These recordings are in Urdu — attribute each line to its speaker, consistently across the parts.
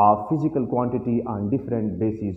Speaker 1: of physical quantity on different bases।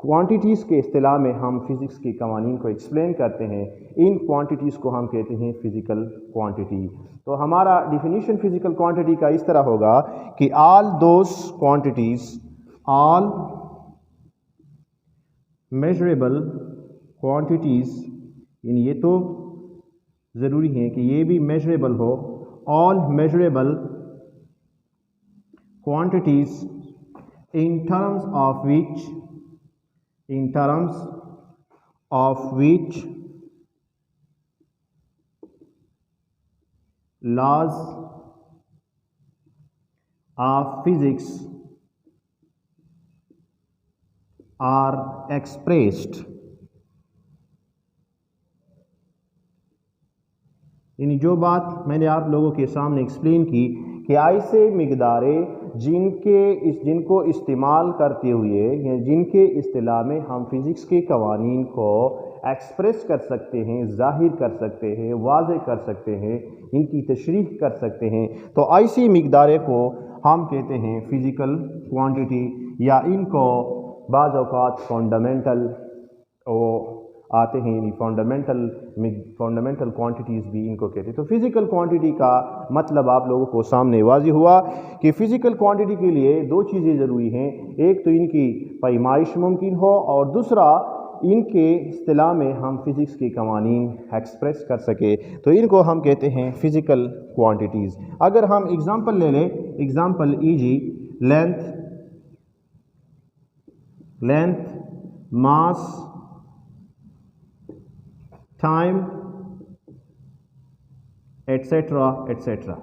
Speaker 1: Quantities کے اصطلاح میں ہم فزکس کے قوانین کو ایکسپلین کرتے ہیں، ان کوانٹیٹیز کو ہم کہتے ہیں فزیکل کوانٹیٹی۔ تو ہمارا ڈیفینیشن فزیکل کوانٹیٹی کا اس طرح ہوگا کہ all those quantities, all measurable quantities, یعنی یہ تو ضروری ہے کہ یہ بھی measurable who, all measurable quantities in terms of which laws of physics are expressed، یعنی جو بات میں نے آپ لوگوں کے سامنے ایکسپلین کی کہ ایسے مقداریں جن کو استعمال کرتے ہوئے یا جن کے اصطلاح میں ہم فزکس کے قوانین کو ایکسپریس کر سکتے ہیں، ظاہر کر سکتے ہیں، واضح کر سکتے ہیں، ان کی تشریح کر سکتے ہیں، تو ایسی مقداریں کو ہم کہتے ہیں فزیکل کوانٹیٹی، یا ان کو بعض اوقات فنڈامنٹل آتے ہیں، یعنی فنڈامنٹل کوانٹیٹیز بھی ان کو کہتے ہیں۔ تو فزیکل کوانٹیٹی کا مطلب آپ لوگوں کو سامنے واضح ہوا کہ فزیکل کوانٹیٹی کے لیے دو چیزیں ضروری ہیں، ایک تو ان کی پیمائش ممکن ہو، اور دوسرا ان کے اصطلاح میں ہم فزکس کے قوانین ایکسپریس کر سکے، تو ان کو ہم کہتے ہیں فزیکل کوانٹیٹیز۔ اگر ہم اگزامپل لے لیں، اگزامپل ای.جی. لینتھ، ماس، ٹائم، ایٹسیٹرا ایٹسیٹرا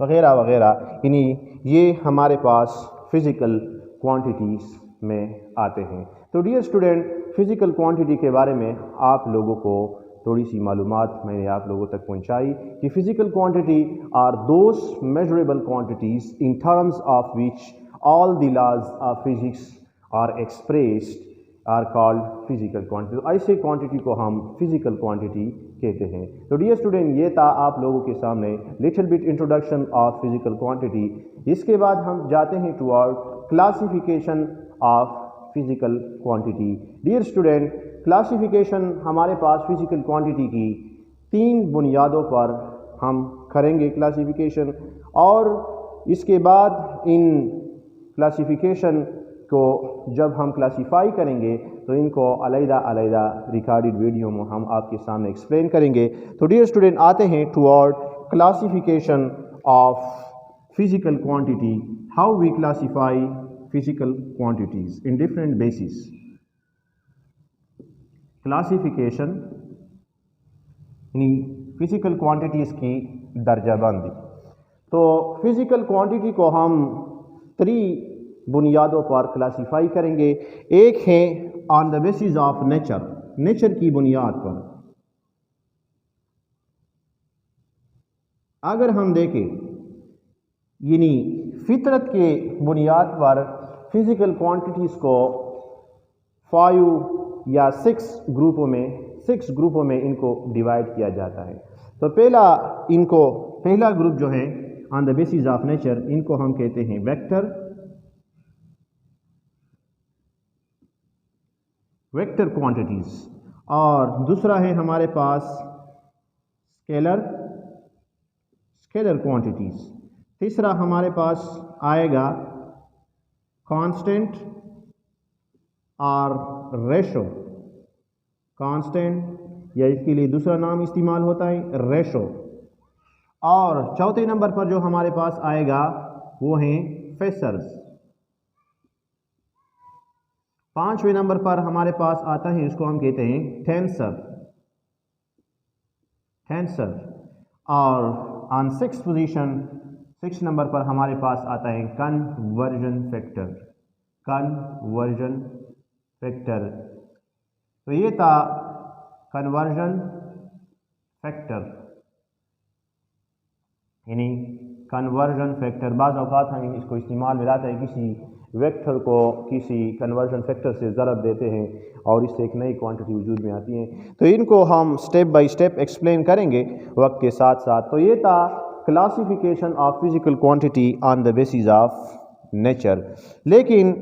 Speaker 1: وغیرہ وغیرہ، یعنی یہ ہمارے پاس فزیکل کوانٹیٹیز میں آتے ہیں۔ تو ڈیئر اسٹوڈنٹ، فزیکل کوانٹیٹی کے بارے میں آپ لوگوں کو تھوڑی سی معلومات میں نے آپ لوگوں تک پہنچائی کہ physical quantity are those measurable quantities in terms of which all the laws of physics are expressed are called physical quantity. ایسے کوانٹیٹی کو ہم فزیکل کوانٹیٹی کہتے ہیں۔ تو ڈیئر اسٹوڈنٹ، یہ تھا آپ لوگوں کے سامنے little bit introduction of physical quantity. اس کے بعد ہم جاتے ہیں toward classification of physical quantity. Dear student, classification ہمارے پاس فزیکل کوانٹیٹی کی 3 بنیادوں پر ہم کریں گے کلاسیفیکیشن، اور اس کے بعد ان کلاسیفیکیشن کو جب ہم کلاسیفائی کریں گے تو ان کو علیحدہ علیحدہ ریکارڈڈ ویڈیو میں ہم آپ کے سامنے ایکسپلین کریں گے۔ تو ڈیئر اسٹوڈنٹ، آتے ہیں toward classification of physical quantity, how we classify physical quantities in different bases. Classification یعنی فزیکل کوانٹیٹیز کی درجہ بندی۔ تو فزیکل کوانٹیٹی کو ہم 3 بنیادوں پر کلاسیفائی کریں گے۔ ایک ہے آن دا بیسس آف نیچر کی بنیاد پر۔ اگر ہم دیکھیں یعنی فطرت کے بنیاد پر فزیکل کوانٹیٹیز کو 5 یا 6 گروپوں میں ان کو ڈیوائڈ کیا جاتا ہے۔ تو پہلا گروپ جو ہے آن دا بیسس آف نیچر، ان کو ہم کہتے ہیں ویکٹر کوانٹیٹیز، اور دوسرا ہے ہمارے پاس اسکیلر کوانٹیٹیز، تیسرا ہمارے پاس آئے گا کانسٹنٹ اور ریشو، کانسٹنٹ یا اس کے لیے دوسرا نام استعمال ہوتا ہے ریشو، اور چوتھے نمبر پر جو ہمارے پاس آئے گا وہ ہیں فیسرز، 5ویں نمبر پر ہمارے پاس آتا ہے، اس کو ہم کہتے ہیں ٹینسر، اور آن 6 پوزیشن 6 نمبر پر ہمارے پاس آتا ہے کنورژن فیکٹر۔ تو یہ تھا کنورژن فیکٹر، یعنی کنورژن فیکٹر بعض اوقات ہم اس کو استعمال میں لاتا ہے، کسی ویکٹر کو کسی کنورژن فیکٹر سے ضرب دیتے ہیں اور اس سے ایک نئی کوانٹٹی وجود میں آتی ہے۔ تو ان کو ہم سٹیپ بائی سٹیپ ایکسپلین کریں گے وقت کے ساتھ ساتھ۔ تو یہ تھا classification of physical quantity on the basis of nature. لیکن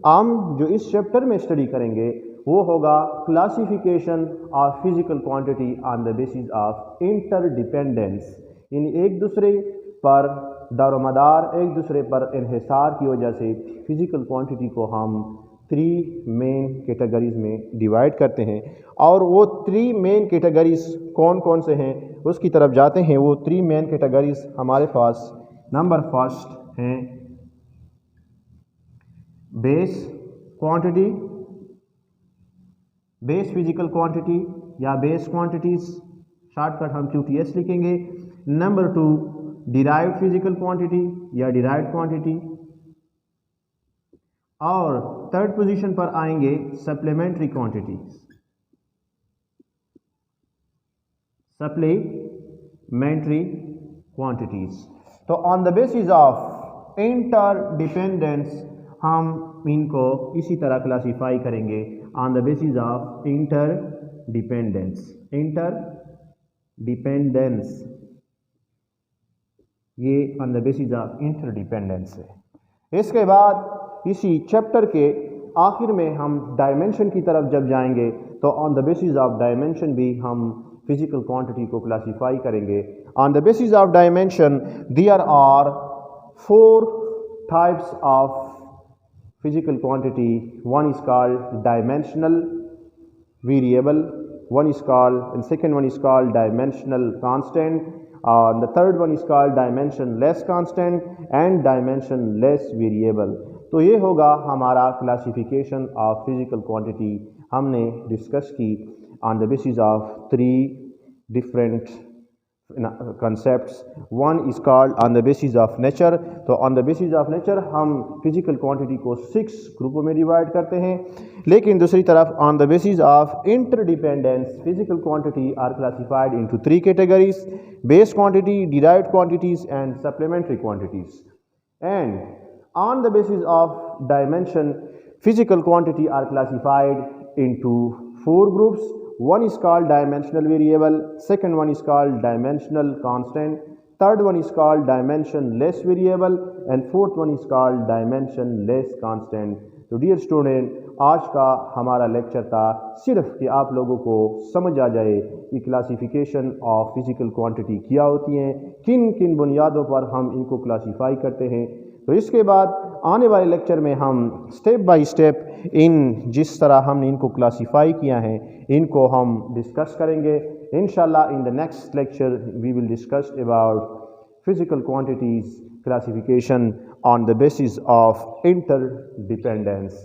Speaker 1: ہم جو اس چیپٹر میں اسٹڈی کریں گے وہ ہوگا classification of physical quantity on the basis of interdependence, یعنی ایک دوسرے پر دار و مدار، ایک دوسرے پر انحصار کی وجہ سے فزیکل کوانٹٹی کو ہم 3 مین کیٹیگریز میں ڈیوائڈ کرتے ہیں، اور وہ 3 مین کیٹیگریز کون کون سے ہیں اس کی طرف جاتے ہیں۔ وہ 3 مین کیٹیگریز ہمارے پاس نمبر فرسٹ ہیں base quantity, base physical quantity یا بیس کوانٹٹیز، شارٹ کٹ ہم QTS لکھیں گے۔ نمبر 2 ڈیرائیوڈ فزیکل کوانٹٹی یا ڈیرائیوڈ کوانٹٹی، اور تھرڈ پوزیشن پر آئیں گے سپلیمنٹری کوانٹٹیز، سپلیمنٹری کوانٹٹیز۔ تو on the basis of interdependence ہم ان کو اسی طرح کلاسیفائی کریں گے on the basis of interdependence, interdependence, یہ on the basis of interdependence ہے۔ اس کے بعد اسی چیپٹر کے آخر میں ہم ڈائمنشن کی طرف جب جائیں گے تو on the basis of dimension بھی ہم فزیکل کوانٹٹی کو کلاسیفائی کریں گے۔ On the basis of dimension there are 4 types of physical quantity. One is called dimensional variable, one is called, and second one is called dimensional constant, and the third one is called dimensionless constant and dimensionless variable. تو یہ ہوگا ہمارا کلاسیفیکیشن آف فزیکل کوانٹٹی، ہم نے ڈسکس کی on the basis of 3 different concepts. One is called on the basis of nature. تو on the basis of nature ہم فزیکل کوانٹٹی کو 6 گروپوں میں ڈیوائڈ کرتے ہیں، لیکن دوسری طرف on the basis of interdependence physical quantity are classified into 3 categories: base quantity, derived quantities and supplementary quantities. And on the basis of dimension physical quantity are classified into 4 groups. One is called dimensional variable, second one is called dimensional constant, third one is called dimensionless variable and fourth one is called dimensionless constant. تو ڈیئر اسٹوڈنٹ، آج کا ہمارا لیکچر تھا صرف کہ آپ لوگوں کو سمجھ آ جائے کہ کلاسیفیکیشن آف فزیکل کوانٹٹی کیا ہوتی ہیں، کن کن بنیادوں پر ہم ان کو کلاسیفائی کرتے ہیں۔ تو اس کے بعد آنے والے لیکچر میں ہم اسٹیپ بائی اسٹیپ جس طرح ہم نے ان کو کلاسیفائی کیا ہے ان کو ہم ڈسکس کریں گے انشاءاللہ۔ In the next lecture we will discuss about physical quantities classification on the basis of interdependence.